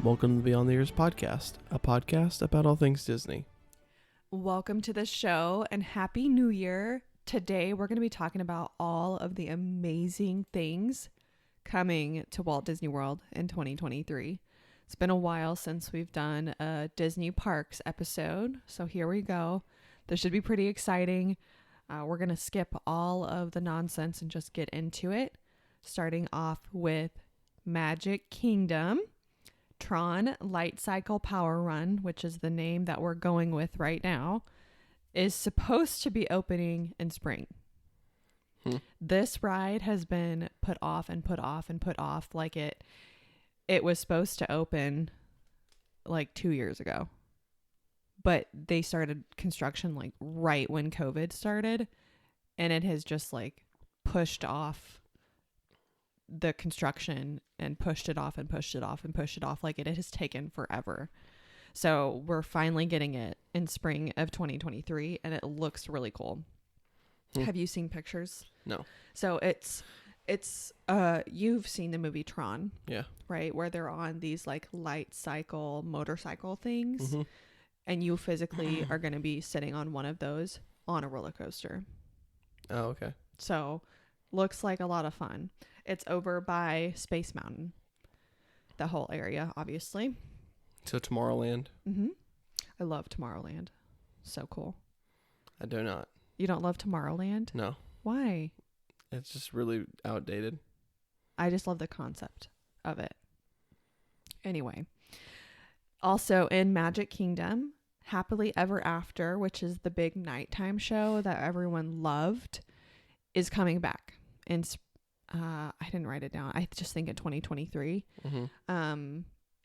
Welcome to Beyond the Years podcast, a podcast about all things Disney. Welcome to the show and Happy New Year. Today we're going to be talking about all of the amazing things coming to Walt Disney World in 2023. It's been a while since we've done a Disney Parks episode, so here we go. This should be pretty exciting. We're going to skip all of the nonsense and just get into it, starting off with Magic Kingdom. Tron Light Cycle Power Run, which is the name that we're going with right now, is supposed to be opening in spring. This ride has been put off and put off and put off. Like it was supposed to open like 2 years ago, but they started construction like right when COVID started, and it has just like pushed off the construction and pushed it off and pushed it off and pushed it off. Like it has taken forever. So we're finally getting it in spring of 2023 and it looks really cool. Have you seen pictures? No. So it's you've seen the movie Tron. Yeah. Right? Where they're on these like light cycle motorcycle things. And you physically are going to be sitting on one of those on a roller coaster. Oh, okay. So looks like a lot of fun. It's over by Space Mountain. The whole area, obviously. So Tomorrowland? I love Tomorrowland. So cool. I do not. You don't love Tomorrowland? No. Why? It's just really outdated. I just love the concept of it. Anyway. Also in Magic Kingdom, Happily Ever After, which is the big nighttime show that everyone loved, is coming back. In I didn't write it down. I just think in 2023.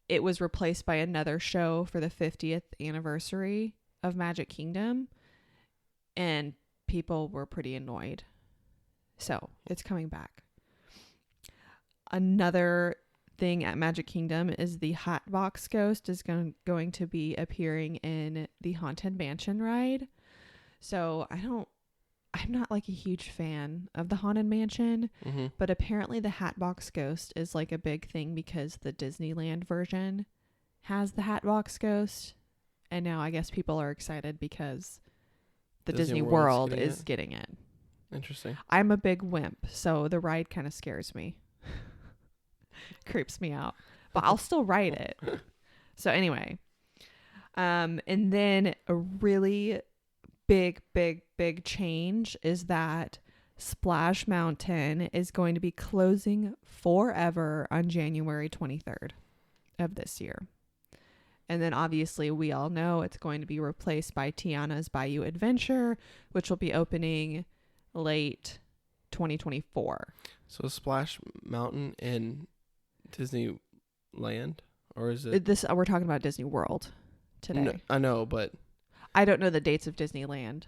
It was replaced by another show for the 50th anniversary of Magic Kingdom, and people were pretty annoyed. So it's coming back. Another thing at Magic Kingdom is the Hatbox Ghost is going to be appearing in the Haunted Mansion ride. So I'm not like a huge fan of the Haunted Mansion, but apparently the Hatbox Ghost is like a big thing because the Disneyland version has the Hatbox Ghost. And now I guess people are excited because the Disney World is getting it. Interesting. I'm a big wimp, so the ride kind of scares me. Creeps me out. But I'll still ride it. So anyway. And then a really big change is that Splash Mountain is going to be closing forever on January 23rd of this year. And then obviously we all know it's going to be replaced by Tiana's Bayou Adventure, which will be opening late 2024. So Splash Mountain in Disneyland, or is it? We're talking about Disney World today. No, I know, but I don't know the dates of Disneyland.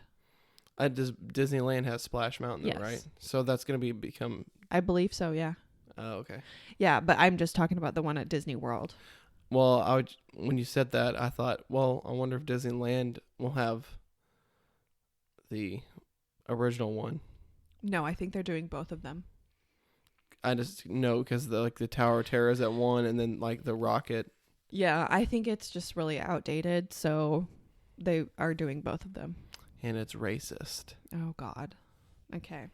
Disneyland has Splash Mountain, though, right? So that's going to become... I believe so, yeah. Oh, okay. Yeah, but I'm just talking about the one at Disney World. Well, when you said that, I thought, well, I wonder if Disneyland will have the original one. No, I think they're doing both of them. I just know because the Tower of Terror is at one, and then like the rocket. Yeah, I think it's just really outdated, so they are doing both of them. And it's racist. Oh, God. Okay.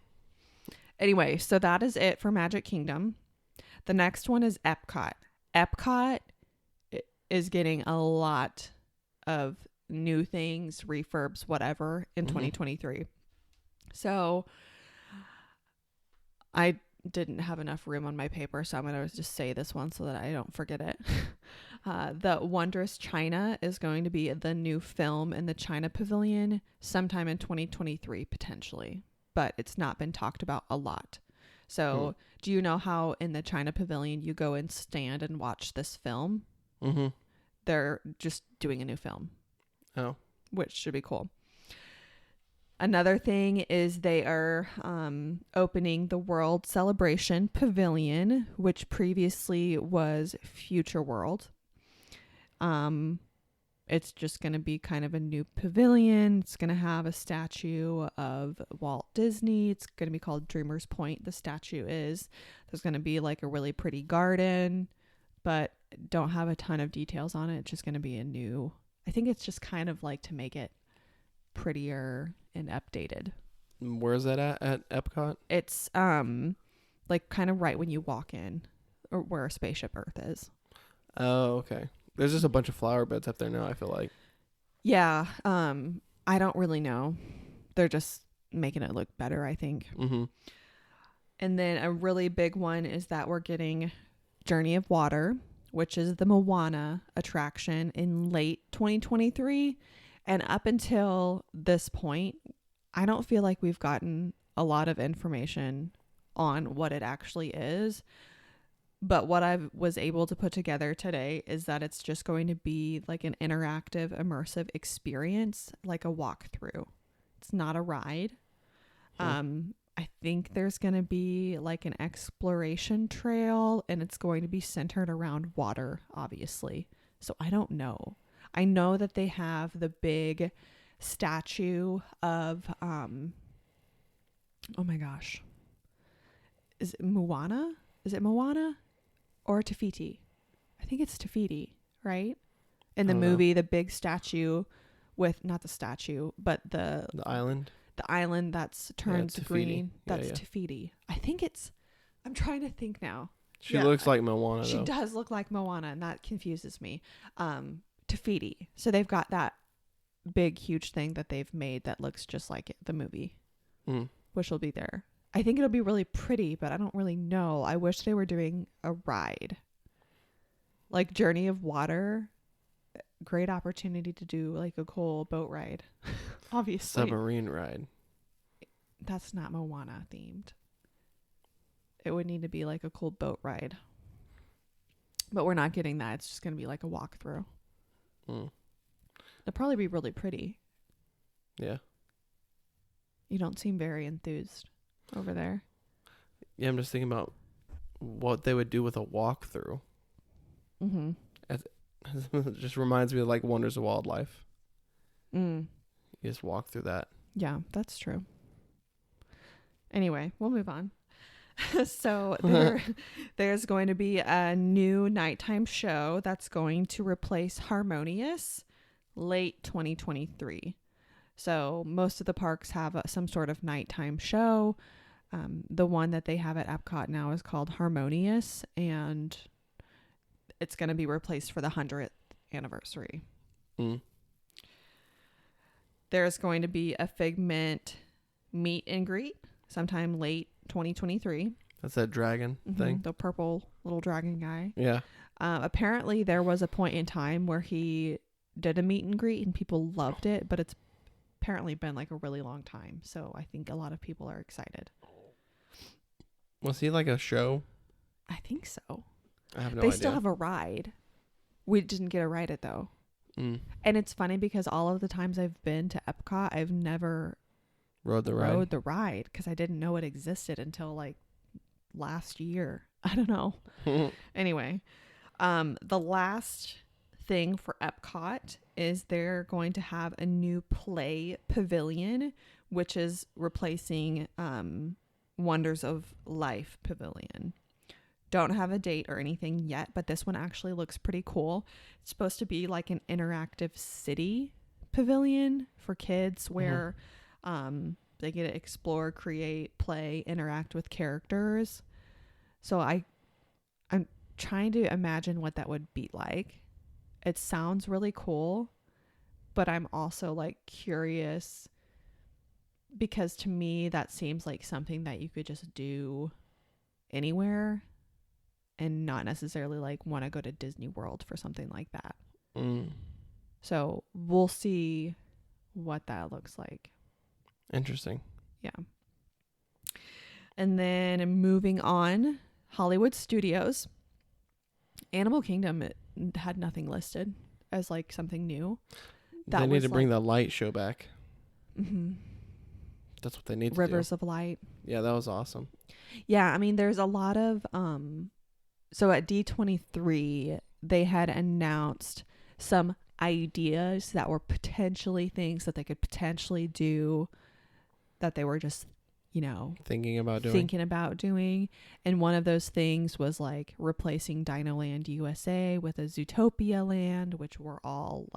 Anyway, so that is it for Magic Kingdom. The next one is Epcot. Epcot is getting a lot of new things, refurbs, whatever, in 2023. So I didn't have enough room on my paper, so I'm going to just say this one so that I don't forget it. The Wondrous China is going to be the new film in the China Pavilion sometime in 2023, potentially, but it's not been talked about a lot. So do you know how in the China Pavilion you go and stand and watch this film? They're just doing a new film. Oh. Which should be cool. Another thing is they are opening the World Celebration Pavilion, which previously was Future World. It's just going to be kind of a new pavilion. It's going to have a statue of Walt Disney. It's going to be called Dreamer's Point. The statue is. There's going to be like a really pretty garden, but don't have a ton of details on it. It's just going to be a new, I think it's just kind of like to make it prettier and updated. Where is that at Epcot? It's like kind of right when you walk in, or where Spaceship Earth is. Oh, okay. There's just a bunch of flower beds up there now, I feel like. Yeah. I don't really know. They're just making it look better, I think. Mm-hmm. And then a really big one is that we're getting Journey of Water, which is the Moana attraction, in late 2023. And up until this point, I don't feel like we've gotten a lot of information on what it actually is. But what I was able to put together today is that it's just going to be like an interactive, immersive experience, like a walkthrough. It's not a ride. I think there's going to be like an exploration trail, and it's going to be centered around water, obviously. So I don't know. I know that they have the big statue of, oh my gosh. Is it Moana? Is it Moana or Tafiti? I think it's Tafiti, right? In the movie, the big statue with, not the statue, but the island. The island that's turns green. That's yeah. Tafiti. I think it's, I'm trying to think now. She looks like Moana, She though. does look like Moana, and that confuses me. Tafiti. So they've got that big, huge thing that they've made that looks just like the movie, which will be there. I think it'll be really pretty, but I don't really know. I wish they were doing a ride. Like Journey of Water. Great opportunity to do like a cool boat ride. Obviously. Submarine ride. That's not Moana themed. It would need to be like a cool boat ride. But we're not getting that. It's just going to be like a walkthrough. It'll probably be really pretty. Yeah. You don't seem very enthused over there. Yeah, I'm just thinking about what they would do with a walkthrough. Mm-hmm. It just reminds me of like Wonders of Wildlife. You just walk through that. Yeah, that's true. Anyway, we'll move on. So there's going to be a new nighttime show that's going to replace Harmonious late 2023. So most of the parks have some sort of nighttime show. The one that they have at Epcot now is called Harmonious, and it's going to be replaced for the 100th anniversary. There's going to be a Figment meet and greet sometime late 2023. That's that dragon thing. The purple little dragon guy. Yeah. Apparently there was a point in time where he did a meet and greet and people loved it, but it's apparently been like a really long time. So I think a lot of people are excited. Was he like a show? I think so. I have no idea. idea. They still have a ride. We didn't get to ride it though. And it's funny because all of the times I've been to Epcot, I've never rode the ride because I didn't know it existed until like last year. I don't know. Anyway, the last thing for Epcot is they're going to have a new play pavilion, which is replacing Wonders of Life pavilion. Don't have a date or anything yet, but this one actually looks pretty cool. It's supposed to be like an interactive city pavilion for kids where they get to explore, create, play, interact with characters. So I'm trying to imagine what that would be like. It sounds really cool, but I'm also like curious because to me that seems like something that you could just do anywhere and not necessarily like want to go to Disney World for something like that. So we'll see what that looks like. Interesting. Yeah. And then moving on, Hollywood Studios. Animal Kingdom, it had nothing listed as like something new. They need to bring the light show back. That's what they need to do. Rivers of Light. Yeah, that was awesome. Yeah, I mean, there's a lot of so at D23 they had announced some ideas that were potentially things that they could potentially do that they were just thinking about doing. And one of those things was like replacing Dino Land USA with a Zootopia Land, which we're all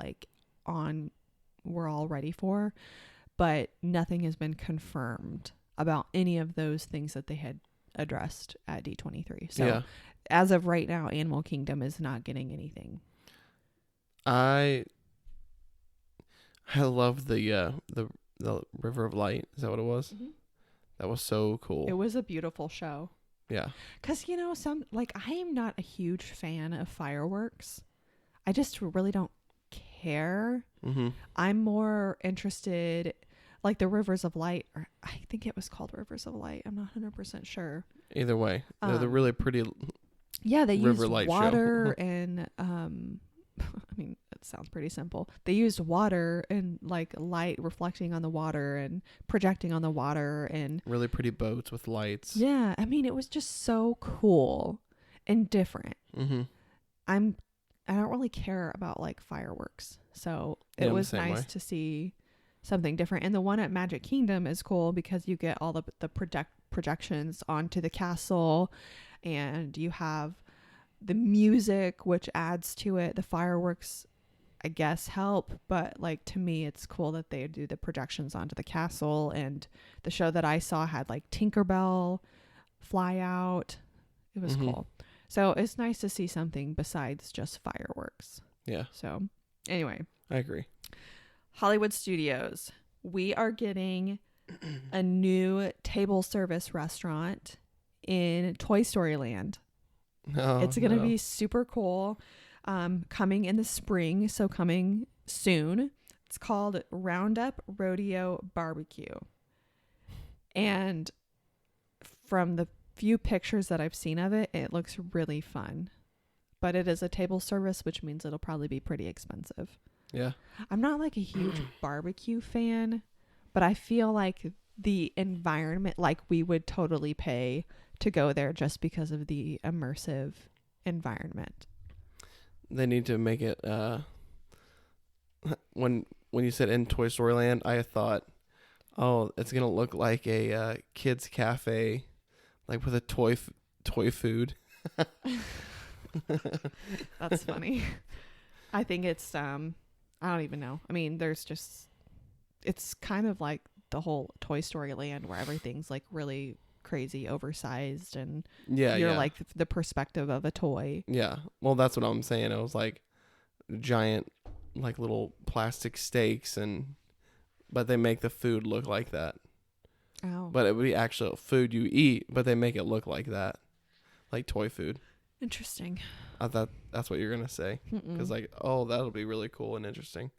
ready for, but nothing has been confirmed about any of those things that they had addressed at D23. So as of right now, Animal Kingdom is not getting anything. I love the River of Light. Is that what it was? Mm-hmm. That was so cool. It was a beautiful show. Yeah. Because, I am not a huge fan of fireworks. I just really don't care. Mm-hmm. I'm more interested, like the Rivers of Light, or I think it was called Rivers of Light. I'm not 100% sure. Either way, they're the really pretty they used light water show. and, I mean, it sounds pretty simple. They used water and like light reflecting on the water and projecting on the water and really pretty boats with lights. Yeah. I mean, it was just so cool and different. Mm-hmm. I don't really care about like fireworks. So it was nice to see something different. And the one at Magic Kingdom is cool because you get all the projections onto the castle, and you have the music, which adds to it. The fireworks, I guess, help, but like to me it's cool that they do the projections onto the castle. And the show that I saw had like Tinkerbell fly out. It was cool. So it's nice to see something besides just fireworks. Yeah. So anyway, I agree. Hollywood Studios, we are getting a new table service restaurant in Toy Story Land. It's going to be super cool. Coming in the spring, so coming soon. It's called Roundup Rodeo Barbecue. And from the few pictures that I've seen of it, it looks really fun. But it is a table service, which means it'll probably be pretty expensive. Yeah. I'm not like a huge barbecue fan, but I feel like the environment, like we would totally pay to go there just because of the immersive environment. They need to make it when you said in Toy Story Land, I thought, oh, it's gonna look like a kids cafe, like with a toy food. That's funny. I think it's I don't even know. I mean, it's kind of like the whole Toy Story Land where everything's like really crazy oversized, and you're like the perspective of a toy. Yeah. Well, that's what I'm saying. It was like giant, like little plastic steaks, but they make the food look like that. Oh. But it would be actual food you eat, but they make it look like that, like toy food. Interesting. I thought that's what you're gonna say, because like, oh, that'll be really cool and interesting.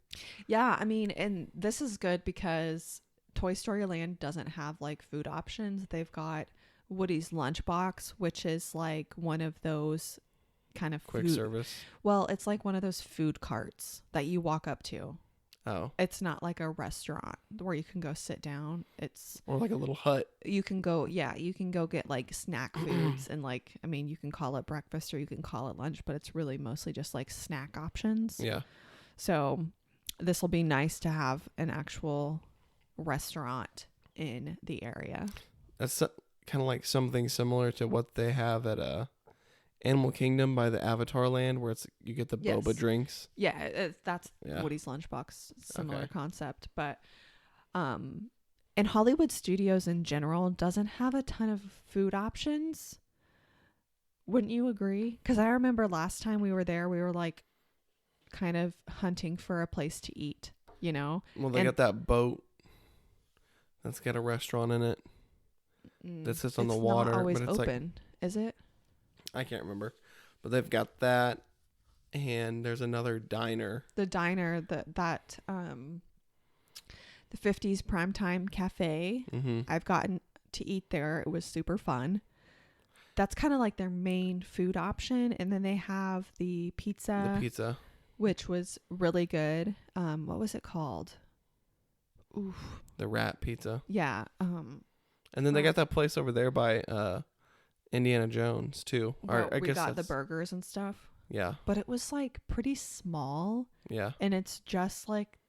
Yeah, I mean, and this is good because Toy Story Land doesn't have like food options. They've got Woody's Lunchbox, which is like one of those kind of quick service. Well, it's like one of those food carts that you walk up to. Oh. It's not like a restaurant where you can go sit down. It's or like a little hut. You can go get like snack foods and like, I mean, you can call it breakfast or you can call it lunch, but it's really mostly just like snack options. Yeah. So this will be nice to have an actual restaurant in the area. That's kind of like something similar to what they have at Animal Kingdom by the Avatar Land, where you get the boba drinks. Yeah, that's Woody's Lunchbox, similar concept. But and Hollywood Studios in general doesn't have a ton of food options. Wouldn't you agree? Because I remember last time we were there, we were like kind of hunting for a place to eat, you know? Well, they got that boat that's got a restaurant in it that sits on the water. It's not always but it's open, is it? I can't remember. But they've got that, and there's another diner. The diner, the 50s Primetime Cafe. Mm-hmm. I've gotten to eat there. It was super fun. That's kind of like their main food option. And then they have the pizza. Which was really good. What was it called? Oof. The rat pizza. Yeah. And then they got that place over there by Indiana Jones too. I guess got the burgers and stuff. Yeah. But it was like pretty small. Yeah. And it's just like,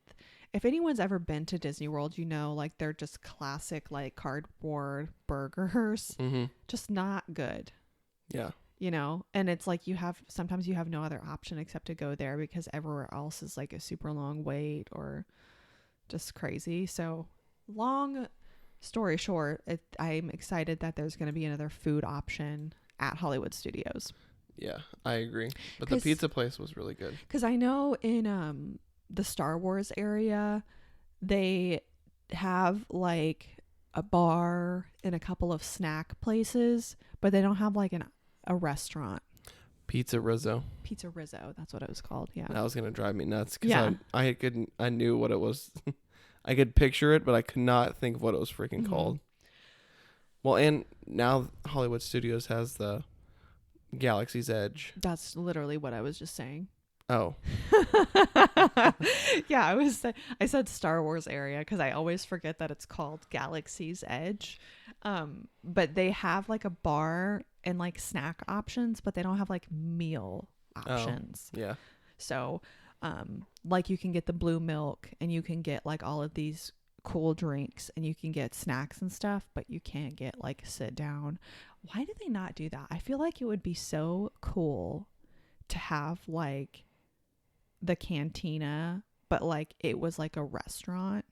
if anyone's ever been to Disney World, you know, like they're just classic, like cardboard burgers, Mm-hmm. just not good, Yeah. you know? And it's like sometimes you have no other option except to go there because everywhere else is like a super long wait or just crazy. So long story short, I'm excited that there's going to be another food option at Hollywood Studios. Yeah, I agree. But the pizza place was really good. Because I know in the Star Wars area, they have like a bar and a couple of snack places, but they don't have like a restaurant. Pizza Rizzo. Pizza Rizzo, that's what it was called. Yeah. That was gonna drive me nuts because Yeah. I knew what it was. I could picture it, but I could not think of what it was freaking called. Well, and now Hollywood Studios has the Galaxy's Edge. That's literally what I was just saying. Oh. Yeah, I said Star Wars area because I always forget that it's called Galaxy's Edge. But they have like a bar and like snack options, but they don't have like meal options. Oh, yeah. So like you can get the blue milk and you can get like all of these cool drinks and you can get snacks and stuff, but you can't get like sit down. Why do they not do that? I feel like it would be so cool to have like the cantina, but like it was like a restaurant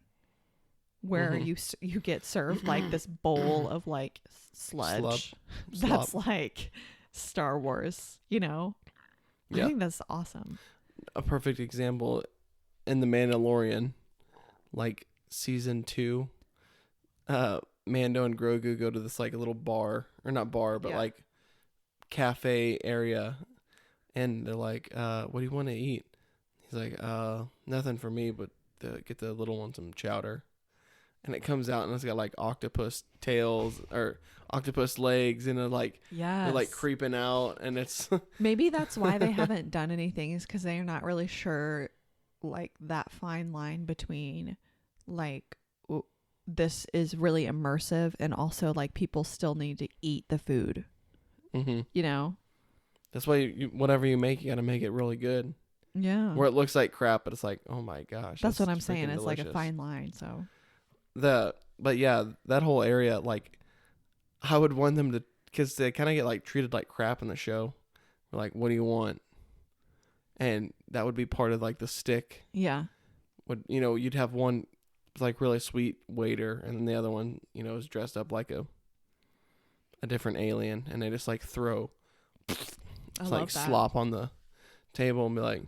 where you get served like this bowl of like sludge. That's like Star Wars, you know? Yeah. I think that's awesome. A perfect example in The Mandalorian, like season 2, Mando and Grogu go to this like a little bar, or not bar, but like cafe area, and they're like, what do you want to eat? He's like, nothing for me, but get the little one some chowder. And it comes out and it's got like octopus tails or octopus legs, and they're like creeping out, and it's maybe that's why they haven't done anything, is because they're not really sure like that fine line between like this is really immersive and also like people still need to eat the food. You know, that's why whatever you make, you got to make it really good. Yeah, where it looks like crap, but it's like, oh my gosh, that's what I'm saying. It's delicious. Like a fine line. So but yeah, that whole area, like I would want them to, because they kind of get like treated like crap in the show. Like, what do you want? And that would be part of like the stick. Yeah. You'd have one like really sweet waiter, and then the other one, is dressed up like a different alien, and they just like throw like slop on the table and be like,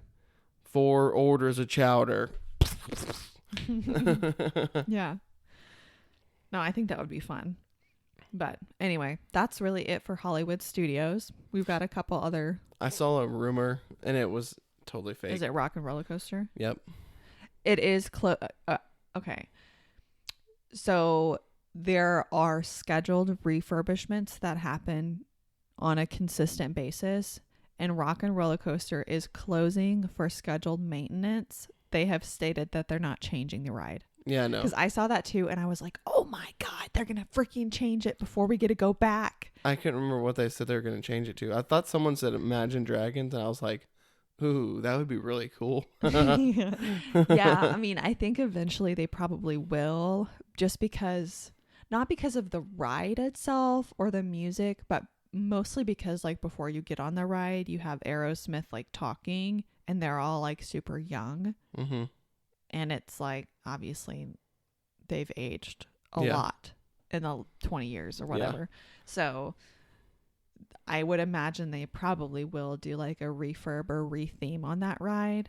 4 orders of chowder. Yeah. No, I think that would be fun. But anyway, that's really it for Hollywood Studios. We've got a couple other. I saw a rumor, and it was totally fake. Is it Rock and Roller Coaster? Yep. It is okay. So there are scheduled refurbishments that happen on a consistent basis, and Rock and Roller Coaster is closing for scheduled maintenance. They have stated that they're not changing the ride. Yeah, no. Because I saw that too, and I was like, oh my God, they're going to freaking change it before we get to go back. I couldn't remember what they said they were going to change it to. I thought someone said Imagine Dragons, and I was like, ooh, that would be really cool. Yeah, I mean, I think eventually they probably will, just because, not because of the ride itself or the music, but mostly because like before you get on the ride, you have Aerosmith like talking, and they're all like super young. Mm-hmm. And it's like, obviously, they've aged a lot in the 20 years or whatever. Yeah. So I would imagine they probably will do like a refurb or retheme on that ride.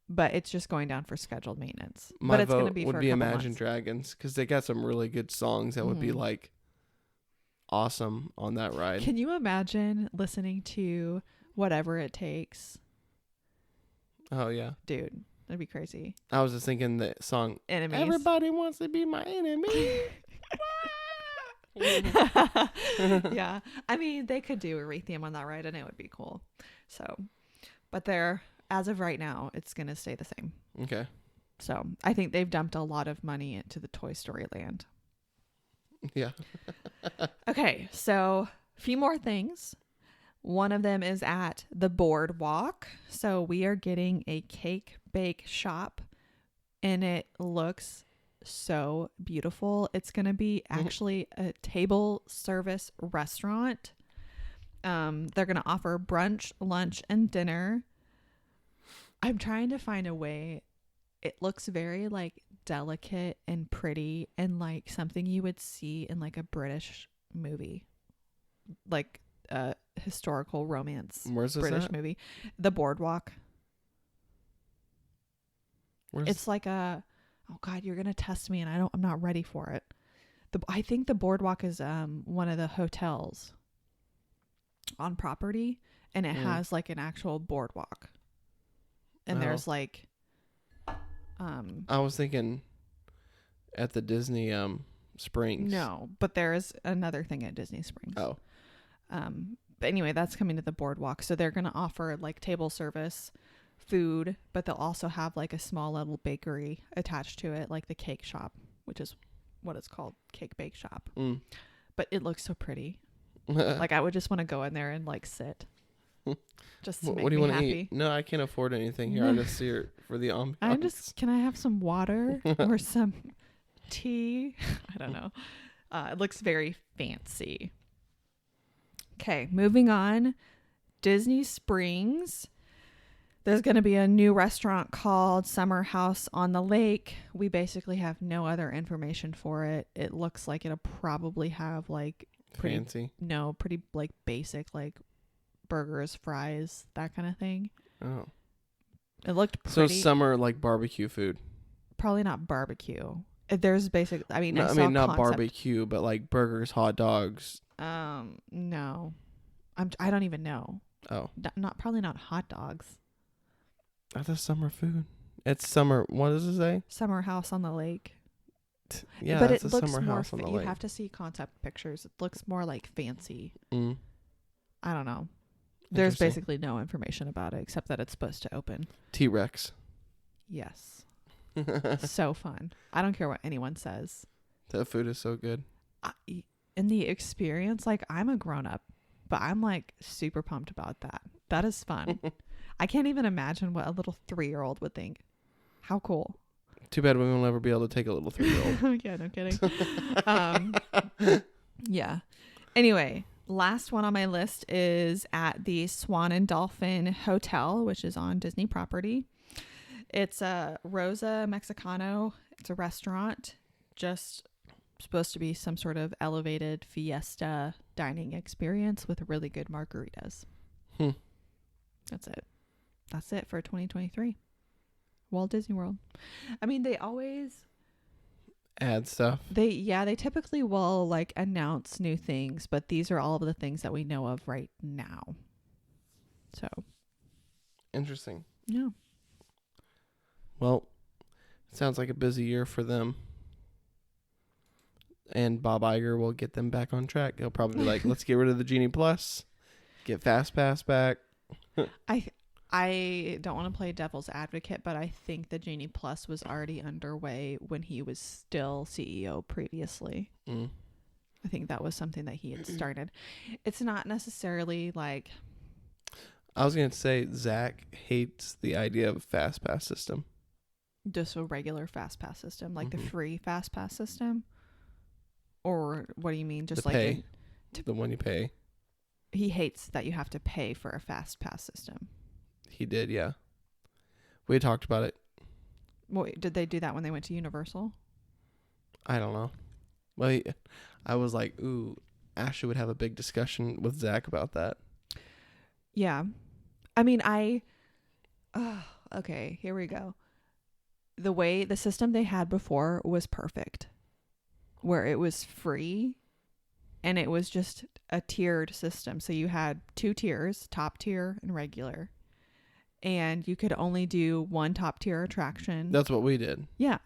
But it's just going down for scheduled maintenance. My but it's vote gonna be would for be a couple Imagine months. Dragons, because they got some really good songs that would be like awesome on that ride. Can you imagine listening to Whatever It Takes? Oh, yeah. Dude. That'd be crazy. I was just thinking the song Enemies. Everybody Wants to Be My Enemy. Yeah. I mean, they could do a retheme on that ride and it would be cool. So, but as of right now, it's going to stay the same. Okay. So I think they've dumped a lot of money into the Toy Story land. Yeah. Okay. So a few more things. One of them is at the Boardwalk. So we are getting a cake bake shop and it looks so beautiful. It's going to be actually a table service restaurant. They're going to offer brunch, lunch, and dinner. I'm trying to find a way. It looks very like delicate and pretty and like something you would see in like a British movie, like a historical romance. Where's this British at? movie? The Boardwalk. Where's It's like a, oh God, you're gonna test me, and I'm not ready for it. I think the Boardwalk is one of the hotels on property, and it has like an actual boardwalk, and there's like, I was thinking at the Disney Springs. no, but there is another thing at Disney Springs. Oh, but anyway, that's coming to the Boardwalk, so they're gonna offer like table service food, but they'll also have like a small little bakery attached to it, like the cake shop, which is what it's called, Cake Bake Shop. But it looks so pretty. Like I would just want to go in there and like sit, just to make what do you me want to happy. eat? No, I can't afford anything here. I'm just here for the ambiance. Can I have some water or some tea? I don't know. It looks very fancy. Okay, moving on. Disney Springs. There's going to be a new restaurant called Summer House on the Lake. We basically have no other information for it. It looks like it'll probably have like Fancy. pretty like basic, like burgers, fries, that kind of thing. Oh. It looked So pretty. summer like barbecue food. Probably not barbecue. There's basic, I mean, No, I saw not concept. barbecue, but like burgers, hot dogs. No. I don't even know. Oh. Probably not hot dogs. That's summer food. It's summer. What does it say? Summer House on the Lake. Yeah, but it's it a looks summer more house on the you lake. have to see concept pictures. It looks more like fancy. I don't know. There's Interesting. basically no information about it except that it's supposed to open. T-Rex. Yes. So fun. I don't care what anyone says. That food is so good. In the experience, like I'm a grown up, but I'm like super pumped about that. That is fun. I can't even imagine what a little 3-year-old would think. How cool. Too bad we will never be able to take a little 3-year-old. Yeah, no kidding. Yeah. Anyway, last one on my list is at the Swan and Dolphin Hotel, which is on Disney property. It's a Rosa Mexicano. It's a restaurant, just supposed to be some sort of elevated fiesta dining experience with really good margaritas. That's it. That's it for 2023. Walt Disney World. I mean, they always Add stuff. they typically will like announce new things, but these are all of the things that we know of right now. So Interesting. yeah. Well, it sounds like a busy year for them. And Bob Iger will get them back on track. He'll probably be like, let's get rid of the Genie Plus. Get Fast Pass back. I don't want to play devil's advocate, but I think the Genie Plus was already underway when he was still CEO previously. I think that was something that he had started. It's not necessarily like... I was going to say Zach hates the idea of a Fast Pass system. Just a regular Fast Pass system, like the free Fast Pass system? Or what do you mean? Just the like pay. The one you pay. He hates that you have to pay for a Fast Pass system. He did, yeah. We had talked about it. Wait, did they do that when they went to Universal? I don't know. Well, I was like, ooh, Ashley would have a big discussion with Zach about that. Yeah. I mean, okay, here we go. The system they had before was perfect, where it was free and it was just a tiered system. So you had 2 tiers, top tier and regular. And you could only do one top tier attraction. That's what we did. Yeah.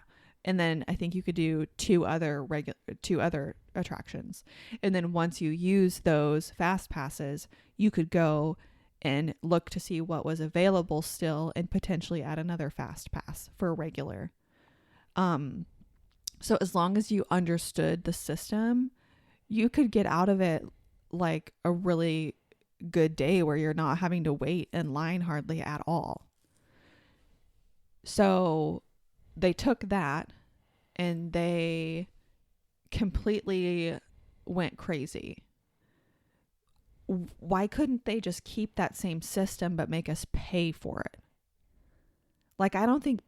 And then I think you could do 2 other attractions. And then once you use those fast passes, you could go and look to see what was available still and potentially add another fast pass for regular. So as long as you understood the system, you could get out of it like a really good day where you're not having to wait in line hardly at all. So they took that and they completely went crazy. Why couldn't they just keep that same system but make us pay for it? Like, I don't think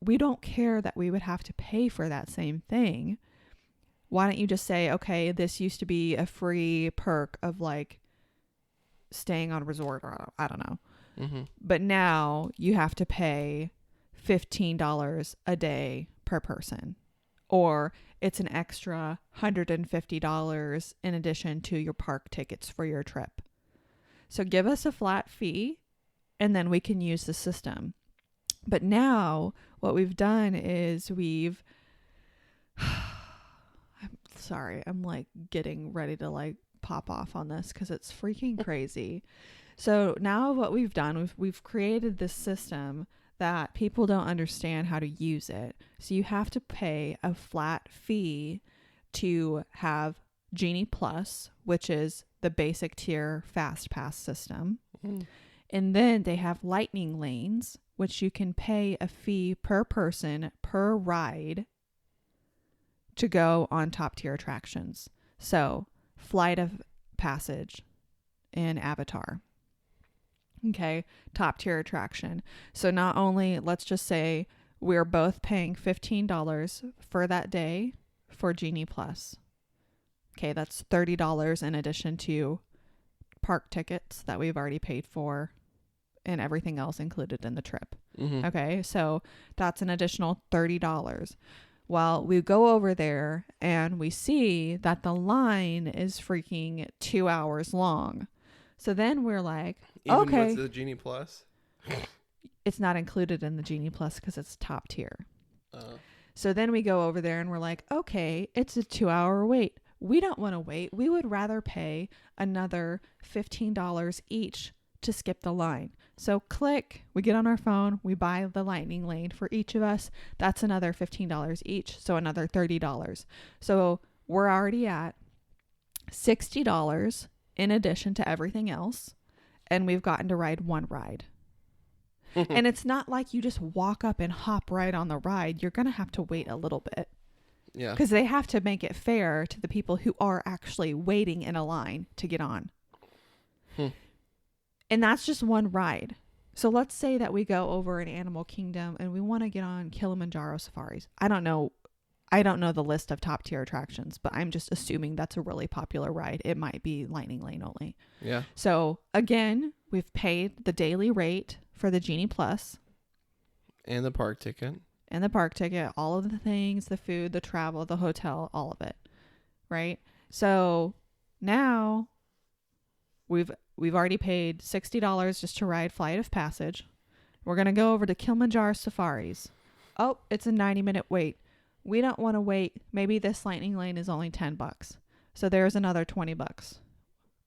we don't care that we would have to pay for that same thing. Why don't you just say, okay, this used to be a free perk of like staying on a resort, or I don't know. Mm-hmm. But now you have to pay $15 a day per person, or it's an extra $150 in addition to your park tickets for your trip. So give us a flat fee and then we can use the system. But now what we've done is I'm sorry, I'm like getting ready to like pop off on this because it's freaking crazy. So now what we've done, we've created this system that people don't understand how to use it. So you have to pay a flat fee to have Genie Plus, which is the basic tier fast pass system. Mm. And then they have lightning lanes, which you can pay a fee per person per ride to go on top tier attractions. So Flight of Passage in Avatar. Okay, top tier attraction. So not only, let's just say we're both paying $15 for that day for Genie Plus. Okay, that's $30 in addition to park tickets that we've already paid for and everything else included in the trip. Mm-hmm. Okay, so that's an additional $30. Well, we go over there and we see that the line is freaking 2 hours long. So then we're like, even okay. with the Genie Plus? It's not included in the Genie Plus because it's top tier. So then we go over there and we're like, okay, it's a 2-hour wait. We don't want to wait. We would rather pay another $15 each to skip the line. So click, we get on our phone, we buy the lightning lane for each of us. That's another $15 each. So another $30. So we're already at $60 in addition to everything else. And we've gotten to ride one ride. And it's not like you just walk up and hop right on the ride. You're going to have to wait a little bit. Yeah. Because they have to make it fair to the people who are actually waiting in a line to get on. And that's just one ride. So let's say that we go over in Animal Kingdom and we want to get on Kilimanjaro safaris. I don't know the list of top tier attractions, but I'm just assuming that's a really popular ride. It might be lightning lane only. Yeah. So again, we've paid the daily rate for the Genie Plus. And the park ticket. All of the things, the food, the travel, the hotel, all of it. Right? So now we've already paid $60 just to ride Flight of Passage. We're going to go over to Kilimanjaro safaris. Oh, it's a 90-minute wait. We don't want to wait. Maybe this lightning lane is only $10. So there's another $20.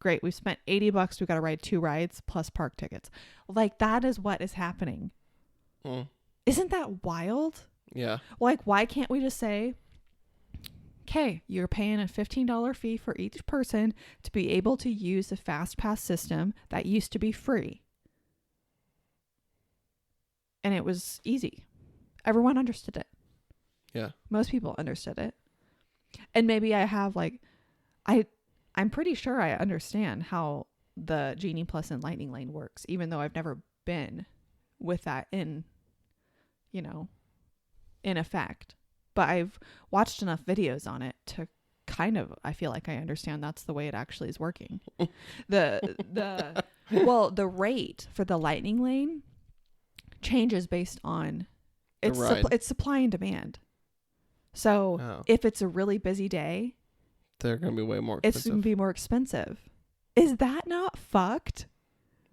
Great. We've spent $80. We've got to ride 2 rides plus park tickets. Like, that is what is happening. Isn't that wild? Yeah. Like, why can't we just say, okay, you're paying a $15 fee for each person to be able to use the fast pass system that used to be free. And it was easy. Everyone understood it. Yeah. Most people understood it. And maybe I have I'm pretty sure I understand how the Genie Plus and Lightning Lane works, even though I've never been with that in effect. But I've watched enough videos on it to I feel like I understand that's the way it actually is working. The rate for the Lightning Lane changes based on it's supply and demand. So if it's a really busy day, they're going to be way more expensive. It's going to be more expensive. Is that not fucked?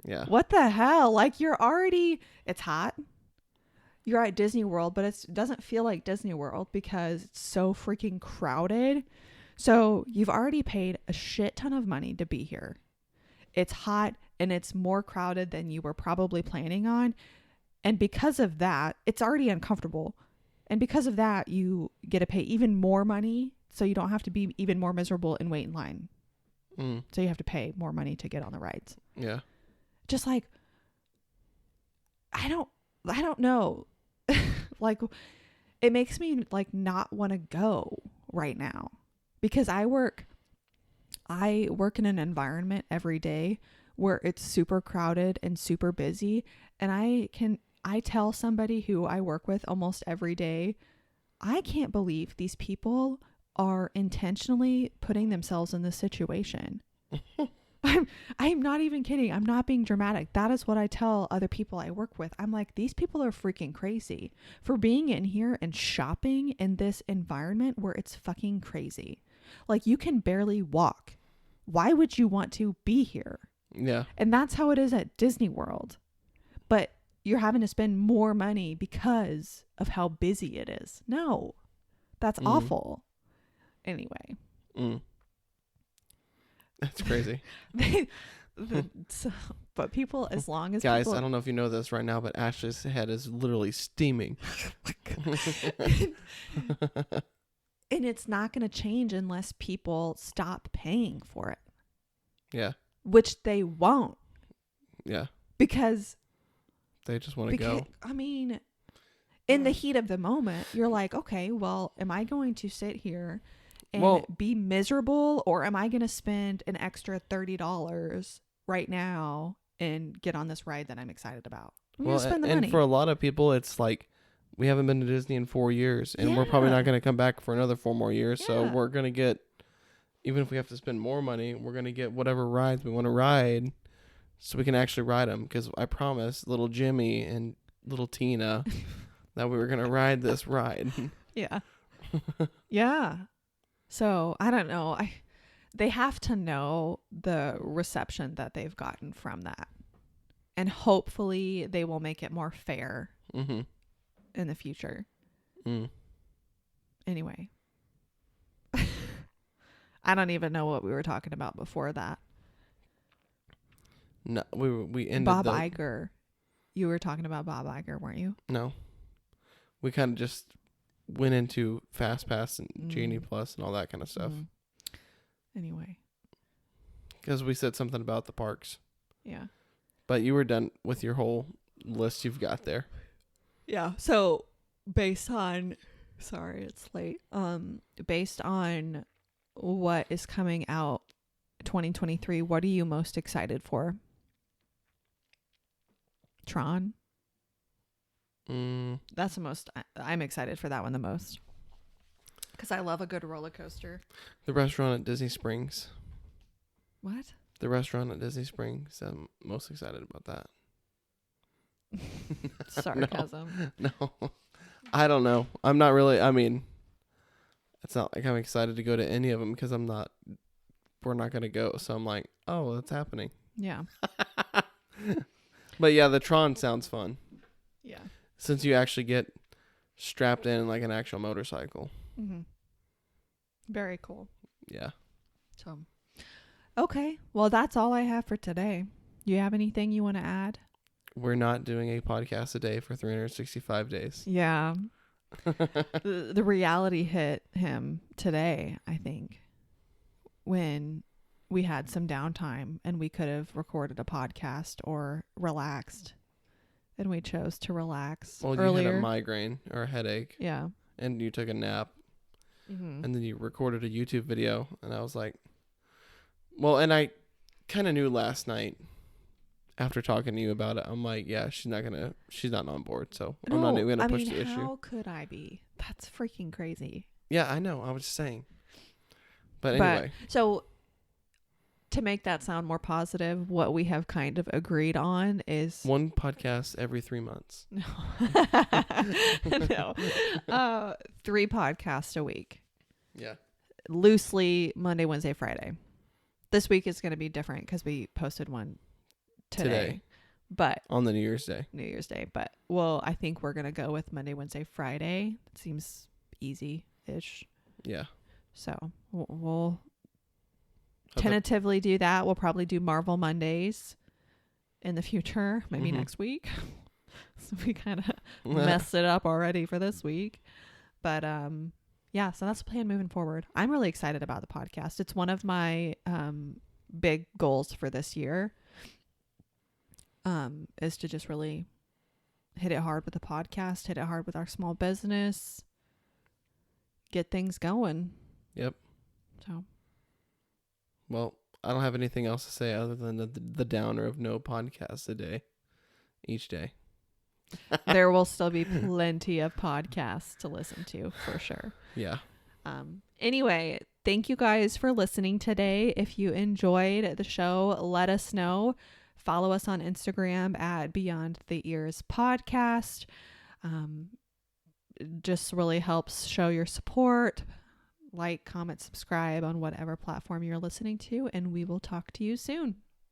Yeah. What the hell? Like, it's hot. You're at Disney World, but it doesn't feel like Disney World because it's so freaking crowded. So you've already paid a shit ton of money to be here. It's hot and it's more crowded than you were probably planning on. And because of that, it's already uncomfortable. And because of that, you get to pay even more money. So you don't have to be even more miserable and wait in line. So you have to pay more money to get on the rides. Yeah. Just I don't know. Like, it makes me like not want to go right now, because I work in an environment every day where it's super crowded and super busy. And I tell somebody who I work with almost every day, I can't believe these people are intentionally putting themselves in this situation. I'm not even kidding. I'm not being dramatic. That is what I tell other people I work with. I'm like, these people are freaking crazy for being in here and shopping in this environment where it's fucking crazy. Like, you can barely walk. Why would you want to be here? Yeah. And that's how it is at Disney World. But you're having to spend more money because of how busy it is. No, that's awful. Anyway. That's crazy. But people, as long as guys, I don't know if you know this right now, but Ashley's head is literally steaming. And it's not going to change unless people stop paying for it. Yeah. Which they won't. Yeah. Because they just want to go. I mean, in the heat of the moment, you're like, okay, well, am I going to sit here and be miserable, or am I going to spend an extra $30 right now and get on this ride that I'm excited about? I'm going to spend the money. And for a lot of people, it's like, we haven't been to Disney in 4 years, and we're probably not going to come back for another 4 more years. Yeah. So we're going to get, even if we have to spend more money, we're going to get whatever rides we want to ride so we can actually ride them. Because I promised little Jimmy and little Tina that we were going to ride this ride. Yeah. Yeah. So I don't know. They have to know the reception that they've gotten from that. And hopefully they will make it more fair. Mm-hmm. In the future. Anyway. I don't even know what we were talking about before that. No, we ended Bob Iger. You were talking about Bob Iger, weren't you? No. We kind of just went into Fast Pass and Genie Plus and all that kind of stuff. Anyway. Because we said something about the parks. Yeah. But you were done with your whole list you've got there. Yeah. So based on, sorry, it's late. Based on what is coming out 2023, what are you most excited for? Tron. That's the most. I'm excited for that one the most because I love a good roller coaster. The restaurant at Disney Springs. What? The restaurant at Disney Springs. I'm most excited about that. Sarcasm. No, I don't know. I'm not really. I mean, it's not like I'm excited to go to any of them because we're not going to go. So I'm like, oh, that's happening. Yeah. But yeah, the Tron sounds fun. Yeah. Since you actually get strapped in like an actual motorcycle. Mm-hmm. Very cool. Yeah. So, okay. Well, that's all I have for today. You have anything you want to add? We're not doing a podcast a day for 365 days. Yeah. The reality hit him today, I think, when we had some downtime and we could have recorded a podcast or relaxed, and we chose to relax earlier. You had a migraine or a headache. Yeah. And you took a nap. Mm-hmm. And then you recorded a YouTube video, and I was like, well, and I kind of knew last night after talking to you about it, I'm like, yeah, she's not on board, so I'm not even gonna push the issue. How could I be? That's freaking crazy. Yeah, I know. I was just saying. But anyway. So to make that sound more positive, what we have kind of agreed on is one podcast every 3 months. No. No. 3 podcasts a week. Yeah. Loosely Monday, Wednesday, Friday. This week is going to be different because we posted one today. But on the New Year's Day. But well, I think we're going to go with Monday, Wednesday, Friday. It seems easy-ish. Yeah. So we'll tentatively do that. We'll probably do Marvel Mondays in the future, maybe next week. So we kind of messed it up already for this week. But yeah, so that's the plan moving forward. I'm really excited about the podcast. It's one of my big goals for this year, is to just really hit it hard with the podcast, hit it hard with our small business, get things going. Yep. So. Well, I don't have anything else to say other than the downer of no podcast each day. There will still be plenty of podcasts to listen to for sure. Yeah. Anyway, thank you guys for listening today. If you enjoyed the show, let us know. Follow us on Instagram at Beyond the Ears Podcast. It just really helps show your support. Like, comment, subscribe on whatever platform you're listening to, and we will talk to you soon.